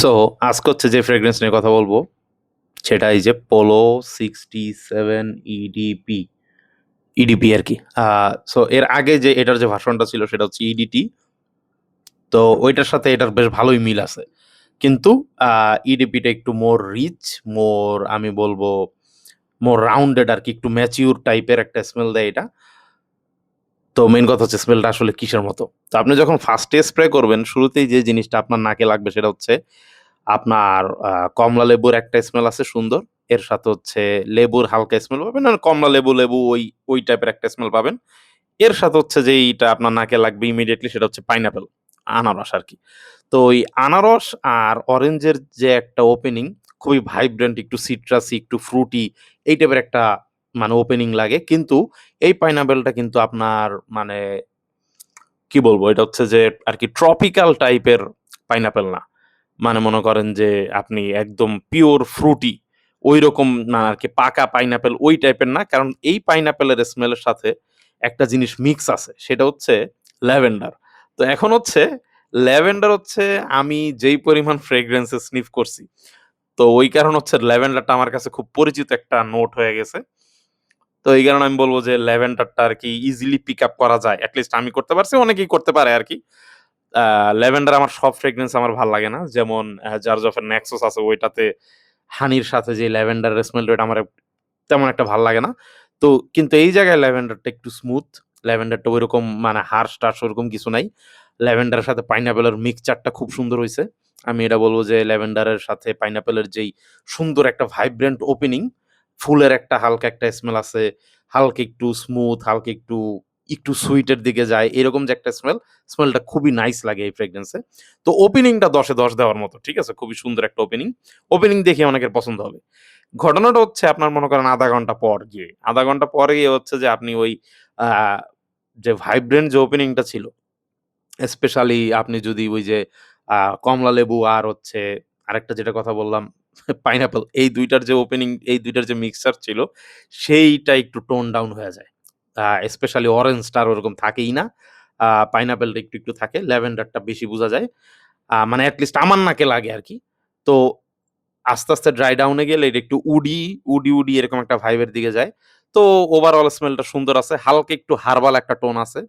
So আজকে হচ্ছে যে ফ্রেগ্রেন্স নিয়ে কথা বলবো সেটা এই যে পোলো 67 ইডিপি ইডিপি আর কি। সো এর আগে যে এটার যে ভার্সনটা ছিল সেটা হচ্ছে ইডিটি। তো ওইটার সাথে এটার বেশ ভালোই মিল আছে, কিন্তু ইডিপিটা একটু মোর রিচ, মোর আমি বলবো মোর রাউন্ডেড আর কি, একটু ম্যাচিউর টাইপের একটা স্মেল দেয় এটা। তো মেইন কথা হচ্ছে স্মেলটা আসলে কিসের মতো। তো আপনি যখন ফার্স্টে স্প্রে করবেন শুরুতেই যে জিনিসটা আপনার নাকে লাগবে সেটা হচ্ছে আপনার কমলা লেবুর একটা স্মেল আছে সুন্দর। এর সাথে হচ্ছে লেবুর হালকা স্মেল পাবেন। আর কমলা লেবু, লেবু ওই টাইপের একটা স্মেল পাবেন। এর সাথে হচ্ছে যে এইটা আপনার নাকে লাগবে ইমিডিয়েটলি সেটা হচ্ছে পাইনাপেল, আনারস আরকি। তো ওই আনারস আর অরেঞ্জের যে একটা ওপেনিং খুবই ভাইব্রেন্ট, একটু সিট্রাসি, একটু ফ্রুটি এই টাইপের একটা মানে ওপেনিং লাগে। কিন্তু এই পাইনাপেলটা কিন্তু আপনার মানে কি বলবো? এটা হচ্ছে যে আরকি ট্রপিক্যাল টাইপের পাইনাপেল না। মানে মনে করেন যে আপনি একদম পিওর ফ্রুটি ঐরকম না আরকি, পাকা পাইনাপেল ওই টাইপের না। কারণ এই পাইনাপেলের স্মেলের সাথে একটা জিনিস মিক্স আছে সেটা হচ্ছে ল্যাভেন্ডার। তো এখন হচ্ছে ল্যাভেন্ডার হচ্ছে আমি যেই পরিমাণ ফ্রেগ্রেন্সে স্নিফ করছি, তো ওই কারণ হচ্ছে ল্যাভেন্ডারটা আমার কাছে খুব পরিচিত একটা নোট হয়ে গেছে। তো এই কারণে আমি বলব যে ল্যাভেন্ডারটা আরকি ইজিলি পিক আপ করা যায়। এট লিস্ট আমি করতে পারছি, অনেকেই করতে পারে আরকি। আ ল্যাভেন্ডার আমার সব ফ্রেগ্রেন্স আমার ভাল লাগে না। যেমন জার্জ অফ এর নেক্সাস আছে ওইটাতে হানির সাথে যে ল্যাভেন্ডারের স্মেলটা ওইটা আমার তেমন একটা ভাল লাগে না। তো কিন্তু এই জায়গায় ল্যাভেন্ডারটা একটু স্মুথ। ল্যাভেন্ডারটা ঐরকম মানে হার্শ-টার্শ ওরকম কিছু নাই। ল্যাভেন্ডারের সাথে পাইনাপেলের মিক্সচারটা খুব সুন্দর হইছে। আমি এটা বলব যে ল্যাভেন্ডারের সাথে পাইনাপেলের যেই সুন্দর একটা ভাইব্রেন্ট ওপেনিং, ফুলের একটা হালকা একটা স্মেল আছে, হালকা একটু স্মুথ, হালকা একটু সুইট এর দিকে যায়। এরকম যে একটা স্মেল, স্মেলটা খুবই নাইস লাগে এই ফ্রেগ্রেন্সে। তো ওপেনিংটা ১০ এ ১০ দেওয়ার মতো। ঠিক আছে? খুবই সুন্দর একটা ওপেনিং। ওপেনিং দেখে অনেকের পছন্দ হবে। ঘটনাটা হচ্ছে আপনার মনে করেন ০.৫ ঘন্টা পর গিয়ে। ০.৫ ঘন্টা পরে গিয়ে হচ্ছে যে আপনি ওই আ যে ভাইব্রেন্ট যে ওপেনিংটা ছিল, স্পেশালি আপনি যদি ওই যে আ কমলা লেবু আর হচ্ছে আরেকটা যেটা কথা বললাম পাইনাপল, এই ২ টার যে ওপেনিং, এই ২ টার যে মিক্সচার ছিল সেইটা একটু টোন ডাউন হয়ে যায়। স্পেশালি অরেঞ্জটা আর ওরকম থাকেই না। পাইনাপেলটা একটু থাকে। ল্যাভেন্ডারটা বেশি বুঝা যায়। মানে এট লিস্ট আমার নাকে লাগে আরকি। তো আস্তে ড্রাই ডাউন এ গেলে এটা একটু উডি এরকম একটা ভাইবের দিকে যায়। তো ওভারঅল স্মেলটা সুন্দর আছে। হালকা একটু হার্বাল একটা টোন আছে।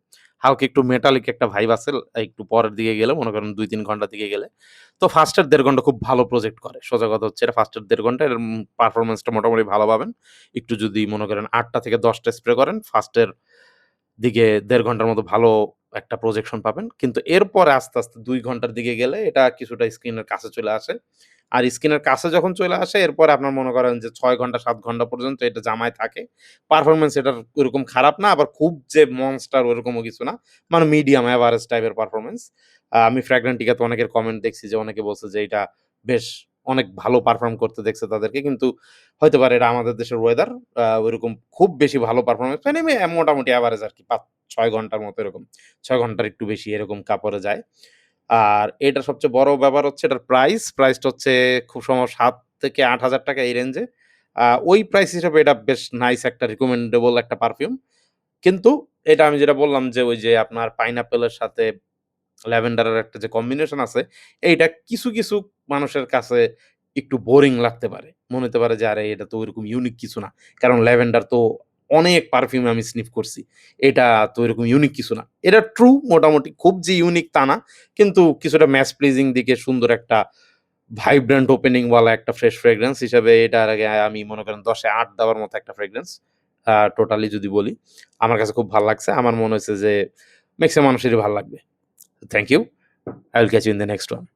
হালকা একটু মেটালিক একটা ভাইব আছে একটু পরের দিকে গেলে, মনে করেন ২-৩ ঘন্টার দিকে গেলে। তো ফার্স্ট এর ১.৫ ঘন্টা খুব ভালো প্রজেক্ট করে। সোজা কথা হচ্ছে এটা ফার্স্ট এর ১.৫ ঘন্টা এর পারফরম্যান্সটা মোটামুটি ভালো পাবেন। একটু যদি মনে করেন ৮ টা থেকে ১০ টা স্প্রে করেন, ফার্স্ট এর দিকে ১.৫ ঘন্টার মতো ভালো একটা প্রজেকশন পাবেন। কিন্তু এরপরে আস্তে ২ ঘন্টার দিকে গেলে এটা কিছুটা স্ক্রিনের কাছে চলে আসে। আর স্ক্রিনের কাছে যখন চলে আসে এরপরে আপনার মনে করেন যে ৬ ঘন্টা ৭ ঘন্টা পর্যন্ত এটা জামায় থাকে। পারফরম্যান্স এটার ওরকম খারাপ না, আবার খুব যে মনস্টার ওরকমও কিছু না। মানে মিডিয়াম এভারেজ টাইপের পারফরম্যান্স। আমি ফ্র্যাগরেন্টিকাতে অনেকের কমেন্ট দেখছি যে অনেকে বলছে যে এটা বেশ অনেক ভালো পারফর্ম করতে দেখছে তাদেরকে। কিন্তু হইতে পারে এটা আমাদের দেশের ওয়েদার। ওইরকম খুব বেশি ভালো পারফরম্যান্স পায়নি। মোটামুটি এভারেজ আরকি ৫-৬ ঘন্টার মতো এরকম। ৬ ঘন্টার একটু বেশি এরকম কাপড়ে যায়। আর এটার সবচেয়ে বড় ব্যাপার হচ্ছে এটার প্রাইস। প্রাইসটা হচ্ছে খুব সম্ভব ৳৭,০০০ থেকে ৳৮,০০০ এই রেঞ্জে। ওই প্রাইস হিসেবে এটা বেশ নাইস একটা রিকমেন্ডেবল একটা পারফিউম। কিন্তু এটা আমি যেটা বললাম যে ওই যে আপনার পাইনাপেল এর সাথে ল্যাভেন্ডারের একটা যে কম্বিনেশন আছে, এইটা কিছু মানুষের কাছে একটু বোরিং লাগতে পারে। মনে হতে পারে যে, "আরে এটা তো ওইরকম ইউনিক কিছু না।" কারণ ল্যাভেন্ডার তো অনেক পারফিউম আমি স্নিফ করছি। এটা তো ওইরকম ইউনিক কিছু না। এটা ট্রু মোটামুটি খুব যে ইউনিক তা না। কিন্তু কিছুটা ম্যাস প্লিজিং দিকে সুন্দর একটা ভাইব্রেন্ট ওপেনিং ওয়ালা একটা ফ্রেশ ফ্রেগ্রেন্স হিসেবে এটার আগে আমি মনে করেন ১০ এ ৮ দেওয়ার মতো একটা ফ্রেগ্রেন্স। টোটালি যদি বলি। আমার কাছে খুব ভাল লাগছে। আমার মনে হইছে যে মেক্সিমাম মানুষেরই ভাল লাগবে। Thank you. I will catch you in the next one.